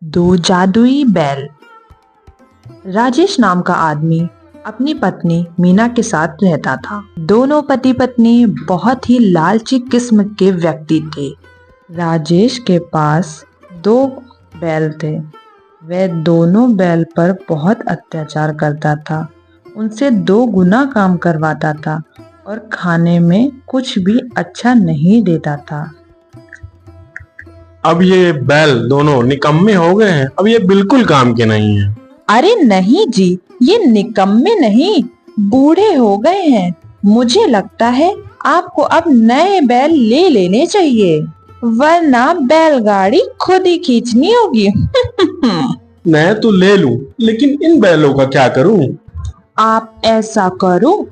दो जादुई बैल। राजेश नाम का आदमी अपनी पत्नी मीना के साथ रहता था। दोनों पति पत्नी बहुत ही लालची किस्म के व्यक्ति थे। राजेश के पास दो बैल थे। वह दोनों बैल पर बहुत अत्याचार करता था, उनसे 2 गुना काम करवाता था और खाने में कुछ भी अच्छा नहीं देता था। अब ये बैल दोनों निकम्मे हो गए हैं, अब ये बिल्कुल काम के नहीं है। अरे नहीं जी, ये निकम्मे नहीं, बूढ़े हो गए हैं। मुझे लगता है आपको अब नए बैल ले लेने चाहिए, वरना बैलगाड़ी खुद ही खींचनी होगी। मैं तो ले लूं, लेकिन इन बैलों का क्या करूं? आप ऐसा करो,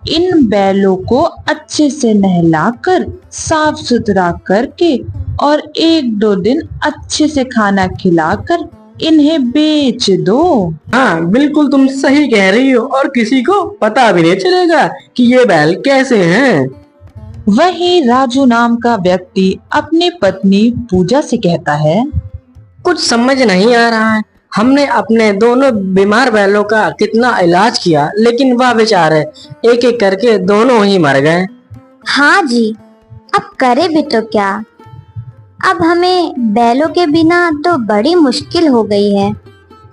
इन बैलों को अच्छे से नहलाकर साफ सुथरा करके और 1-2 दिन अच्छे से खाना खिलाकर इन्हें बेच दो। हाँ बिल्कुल, तुम सही कह रही हो और किसी को पता भी नहीं चलेगा कि ये बैल कैसे हैं। वही राजू नाम का व्यक्ति अपनी पत्नी पूजा से कहता है, कुछ समझ नहीं आ रहा है। हमने अपने दोनों बीमार बैलों का कितना इलाज किया, लेकिन वह बेचारे एक एक करके दोनों ही मर गए। हाँ जी, अब करे भी तो क्या। अब हमें बैलों के बिना तो बड़ी मुश्किल हो गई है।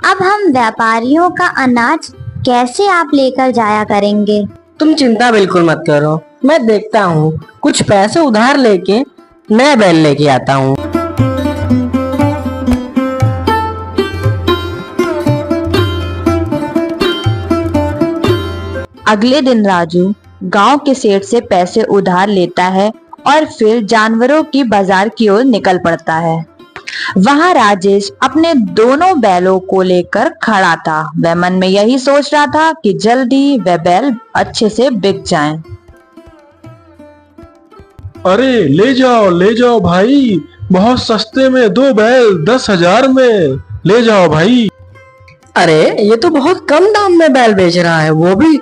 अब हम व्यापारियों का अनाज कैसे आप लेकर जाया करेंगे? तुम चिंता बिल्कुल मत करो, मैं देखता हूँ कुछ पैसे उधार लेके नए बैल लेके आता हूँ। अगले दिन राजू गांव के सेठ से पैसे उधार लेता है और फिर जानवरों की बाजार की ओर निकल पड़ता है। वहां राजेश अपने दोनों बैलों को लेकर खड़ा था। वह मन में यही सोच रहा था कि जल्दी वह बैल अच्छे से बिक जाएं। अरे ले जाओ भाई, बहुत सस्ते में 2 बैल 10,000 में ले जाओ भाई। अरे ये तो बहुत कम दाम में बैल बेच रहा है, वो भी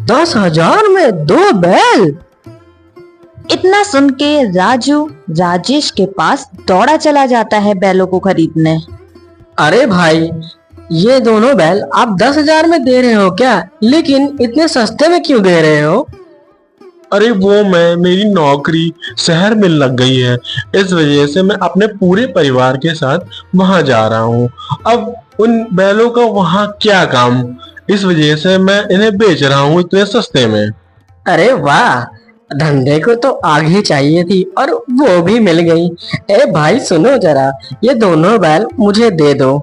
10,000 में 2 बैल। इतना सुन के राजू राजेश के पास दौड़ा चला जाता है बैलों को खरीदने। अरे भाई, ये दोनों बैल आप 10,000 में दे रहे हो क्या? लेकिन इतने सस्ते में क्यों दे रहे हो? अरे मेरी नौकरी शहर में लग गई है, इस वजह से मैं अपने पूरे परिवार के साथ वहां जा रहा हूँ। अब उन बैलों का वहां क्या काम, इस वजह से मैं इन्हें बेच रहा हूँ इतने सस्ते में। अरे वाह, धंधे को तो आग ही चाहिए थी और वो भी मिल गई। ए भाई सुनो जरा, ये दोनों बैल मुझे दे दो।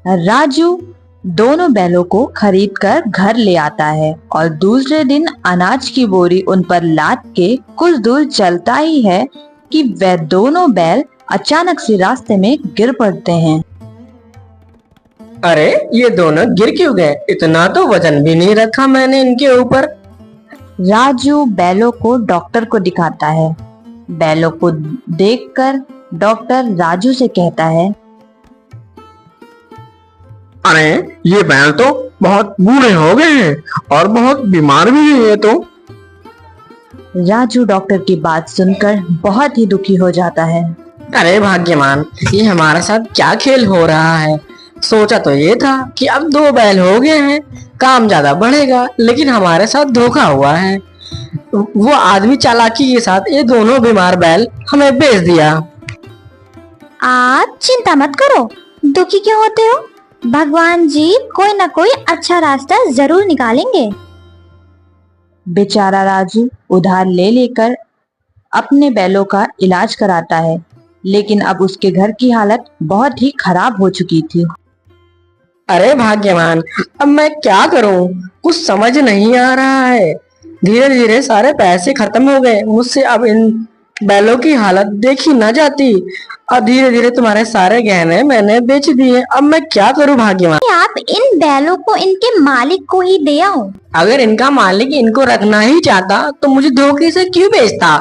राजू दोनों बैलों को खरीद कर घर ले आता है और दूसरे दिन अनाज की बोरी उन पर लाद के कुछ दूर चलता ही है कि वह दोनों बैल अचानक से रास्ते में गिर पड़ते हैं। अरे ये दोनों गिर क्यों गए? इतना तो वजन भी नहीं रखा मैंने इनके ऊपर। राजू बैलों को डॉक्टर को दिखाता है। बैलों को देखकर डॉक्टर राजू से कहता है, अरे ये बैल तो बहुत बूढ़े हो गए हैं और बहुत बीमार भी हैं ये तो। राजू डॉक्टर की बात सुनकर बहुत ही दुखी हो जाता है। अरे भाग्यवान, ये हमारे साथ क्या खेल हो रहा है? सोचा तो ये था कि अब 2 बैल हो गए हैं, काम ज्यादा बढ़ेगा, लेकिन हमारे साथ धोखा हुआ है। वो आदमी चालाकी के साथ ये दोनों बीमार बैल हमें बेच दिया। आप चिंता मत करो, दुखी क्यों होते हो? भगवान जी कोई ना कोई अच्छा रास्ता जरूर निकालेंगे। बेचारा राजू उधार ले लेकर अपने बैलों का इलाज कराता है, लेकिन अब उसके घर की हालत बहुत ही खराब हो चुकी थी। अरे भाग्यवान, अब मैं क्या करूं? कुछ समझ नहीं आ रहा है। धीरे धीरे सारे पैसे खत्म हो गए मुझसे, अब इन बैलों की हालत देखी न जाती और धीरे धीरे तुम्हारे सारे गहने मैंने बेच दिए। अब मैं क्या करूं भाग्यवान? आप इन बैलों को इनके मालिक को ही दे आओ। अगर इनका मालिक इनको रखना ही चाहता तो मुझे धोखे से क्यों बेचता?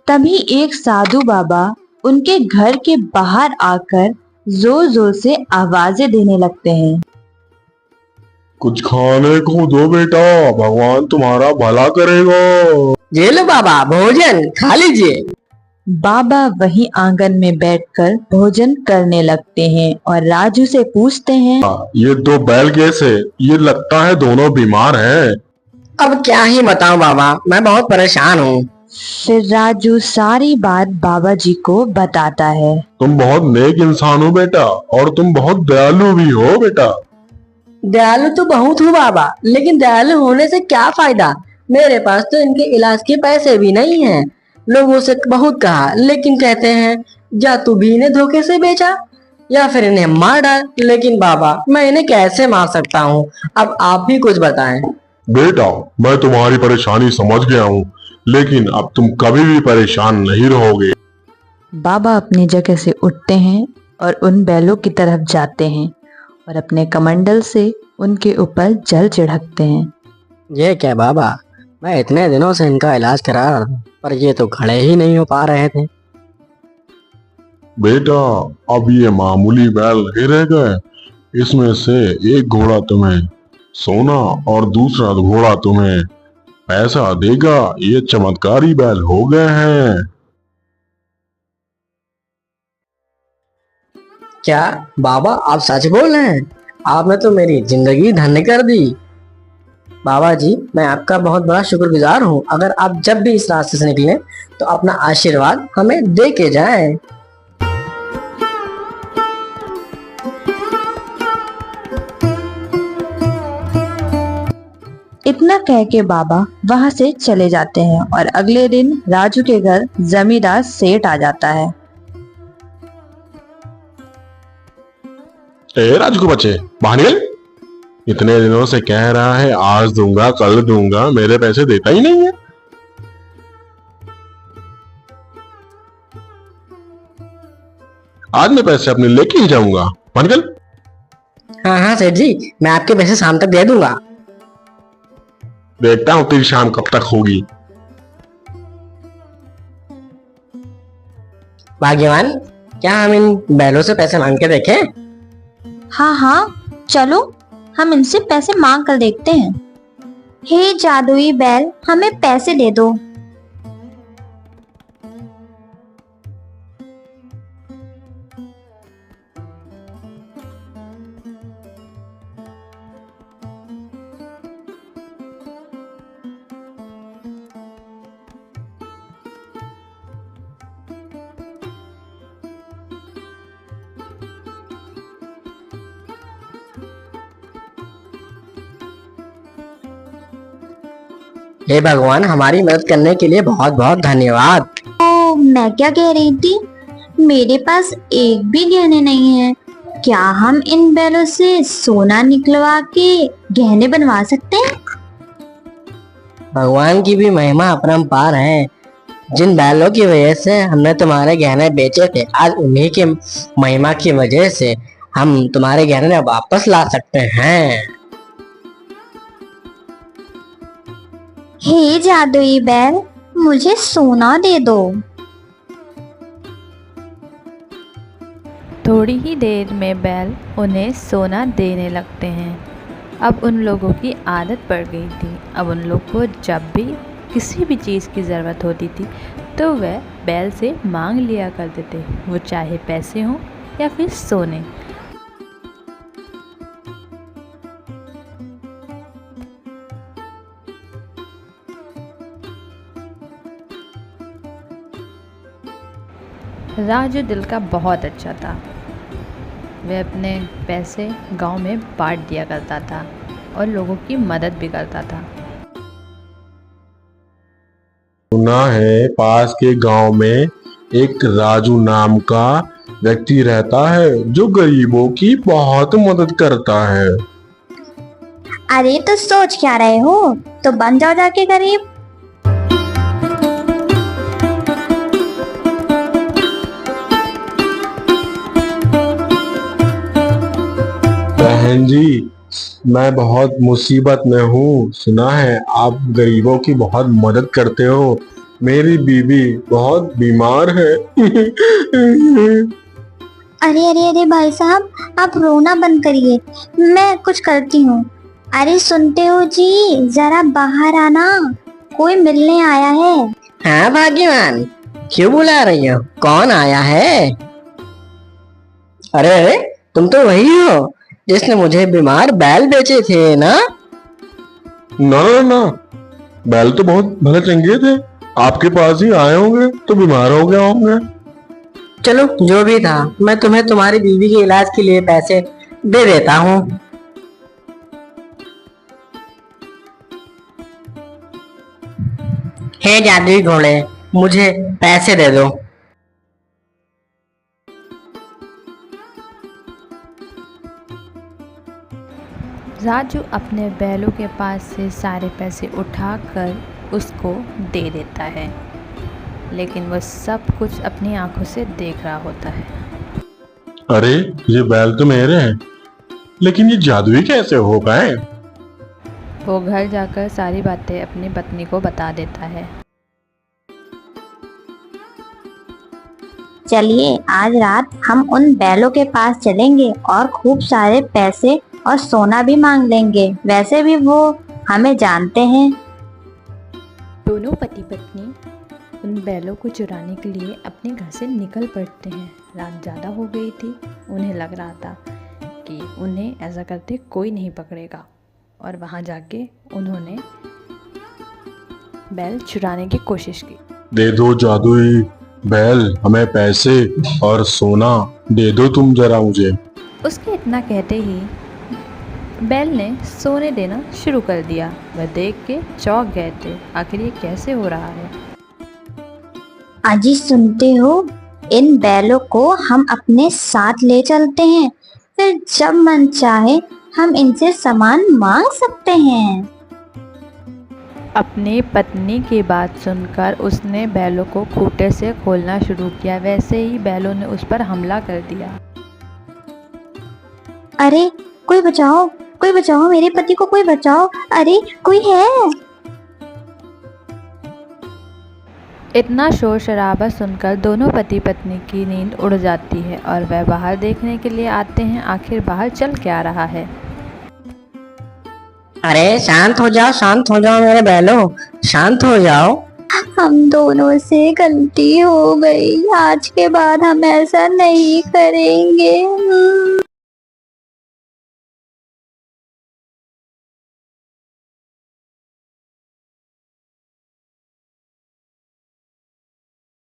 तभी एक साधु बाबा उनके घर के बाहर आकर जोर जोर से आवाजें देने लगते हैं। कुछ खाने को दो बेटा, भगवान तुम्हारा भला करेगा। ये लो बाबा, भोजन खा लीजिए। बाबा वहीं आंगन में बैठकर भोजन करने लगते हैं और राजू से पूछते हैं, ये दो बैल कैसे? ये लगता है दोनों बीमार हैं। अब क्या ही बताऊं बाबा, मैं बहुत परेशान हूँ। फिर राजू सारी बात बाबा जी को बताता है। तुम बहुत नेक इंसान हो बेटा, और तुम बहुत दयालु भी हो बेटा। दयालु तो बहुत हूँ बाबा, लेकिन दयालु होने से क्या फायदा? मेरे पास तो इनके इलाज के पैसे भी नहीं हैं। लोगों से बहुत कहा, लेकिन कहते हैं या तू भी इन्हें धोखे से बेचा या फिर इन्हें मार डाल। लेकिन बाबा, मैं इन्हें कैसे मार सकता हूँ? अब आप भी कुछ बताएं। बेटा, मैं तुम्हारी परेशानी समझ गया हूँ, लेकिन अब तुम कभी भी परेशान नहीं रहोगे। बाबा अपनी जगह से उठते हैं और उन बैलों की तरफ जाते हैं और अपने कमंडल से उनके ऊपर जल छिड़कते हैं। ये क्या बाबा, मैं इतने दिनों से इनका इलाज करा रहा था, पर ये तो खड़े ही नहीं हो पा रहे थे। बेटा, अब ये मामूली बैल नहीं रह गए। इसमें से एक घोड़ा तुम्हें सोना और दूसरा घोड़ा तुम्हें पैसा देगा। ये चमत्कारी बैल हो गए हैं। क्या बाबा, आप सच बोल रहे हैं? आपने तो मेरी जिंदगी धन्य कर दी। बाबा जी, मैं आपका बहुत बड़ा शुक्रगुजार हूँ। अगर आप जब भी इस रास्ते से निकलें तो अपना आशीर्वाद हमें दे के जाएं। इतना कह के बाबा वहां से चले जाते हैं और अगले दिन राजू के घर जमींदार सेठ आ जाता है। ए राजू के बच्चे, बाहर निकल। इतने दिनों से कह रहा है आज दूंगा कल दूंगा, मेरे पैसे देता ही नहीं है। आज मैं पैसे अपने लेके ही जाऊंगा। बाहर निकल। हाँ हाँ सेठ जी, मैं आपके पैसे शाम तक दे दूंगा। देखता हूँ तेरी शाम कब तक होगी। भाग्यवान, क्या हम इन बैलों से पैसे मांग के देखें? हाँ हाँ, चलो हम इनसे पैसे मांग कर देखते हैं। हे जादुई बैल, हमें पैसे दे दो। हे भगवान, हमारी मदद करने के लिए बहुत बहुत धन्यवाद। तो मैं क्या कह रही थी, मेरे पास एक भी गहने नहीं है। क्या हम इन बैलों से सोना निकलवा के गहने बनवा सकते हैं? भगवान की भी महिमा अपरंपार है। जिन बैलों की वजह से हमने तुम्हारे गहने बेचे थे, आज उन्हीं के महिमा की वजह से हम तुम्हारे गहने वापस ला सकते हैं। हे जादुई बैल, मुझे सोना दे दो। थोड़ी ही देर में बैल उन्हें सोना देने लगते हैं। अब उन लोगों की आदत पड़ गई थी। अब उन लोग को जब भी किसी भी चीज़ की ज़रूरत होती थी तो वह बैल से मांग लिया करते थे, वो चाहे पैसे हों या फिर सोने। राजू दिल का बहुत अच्छा था। वह अपने पैसे गांव में बांट दिया करता था और लोगों की मदद भी करता था। सुना है पास के गांव में एक राजू नाम का व्यक्ति रहता है जो गरीबों की बहुत मदद करता है। अरे तो सोच क्या रहे हो, तो बन जाओ जाके गरीब। बहन जी, मैं बहुत मुसीबत में हूँ। सुना है आप गरीबों की बहुत मदद करते हो। मेरी बीवी बहुत बीमार है। अरे अरे अरे भाई साहब, आप रोना बंद करिए, मैं कुछ करती हूँ। अरे सुनते हो जी, जरा बाहर आना, कोई मिलने आया है। हाँ भाग्यवान, क्यों बुला रही हो? कौन आया है? अरे अरे, तुम तो वही हो जिसने मुझे बीमार बैल बेचे थे ना? ना ना ना, बैल तो बहुत भले चंगे थे, आपके पास ही आए होंगे तो बीमार हो गए होंगे। चलो जो भी था, मैं तुम्हें तुम्हारी बीवी के इलाज के लिए पैसे दे देता हूँ। हे जादुई घोड़े, मुझे पैसे दे दो। राजू अपने बैलों के पास से सारे पैसे उठाकर उसको दे देता है, लेकिन वह सब कुछ अपनी आंखों से देख रहा होता है। अरे ये बैल तो मेरे हैं, लेकिन ये जादुई कैसे हो गए? वो घर जाकर सारी बातें अपनी पत्नी को बता देता है। चलिए आज रात हम उन बैलों के पास चलेंगे और खूब सारे पैसे और सोना भी मांग लेंगे। वैसे भी वो हमें जानते हैं। दोनों पति पत्नी उन बैलों को चुराने के लिए अपने घर से निकल पड़ते हैं। रात ज़्यादा हो गई थी, उन्हें लग रहा था कि उन्हें ऐसा करते कोई नहीं पकड़ेगा, और वहाँ जाके उन्होंने बैल चुराने की कोशिश की। दे दो जादुई बैल, हमें पैसे और सोना दे दो तुम जरा मुझे। उसके इतना कहते ही बैल ने सोने देना शुरू कर दिया। वह देख के चौंक गए थे, आखिर ये कैसे हो रहा है। अजी सुनते हो, इन बैलों को हम अपने साथ ले चलते हैं, फिर जब मन चाहे हम इनसे सामान मांग सकते हैं। अपनी पत्नी की बात सुनकर उसने बैलों को खूंटे से खोलना शुरू किया। वैसे ही बैलों ने उस पर हमला कर दिया। अरे कोई बचाओ, कोई बचाओ, मेरे पति को कोई बचाओ, अरे कोई है। इतना शोर शराबा सुनकर दोनों पति पत्नी की नींद उड़ जाती है और वह बाहर देखने के लिए आते हैं, आखिर बाहर चल क्या रहा है। अरे शांत हो जाओ मेरे बैलों, शांत हो जाओ। हम दोनों से गलती हो गई, आज के बाद हम ऐसा नहीं करेंगे।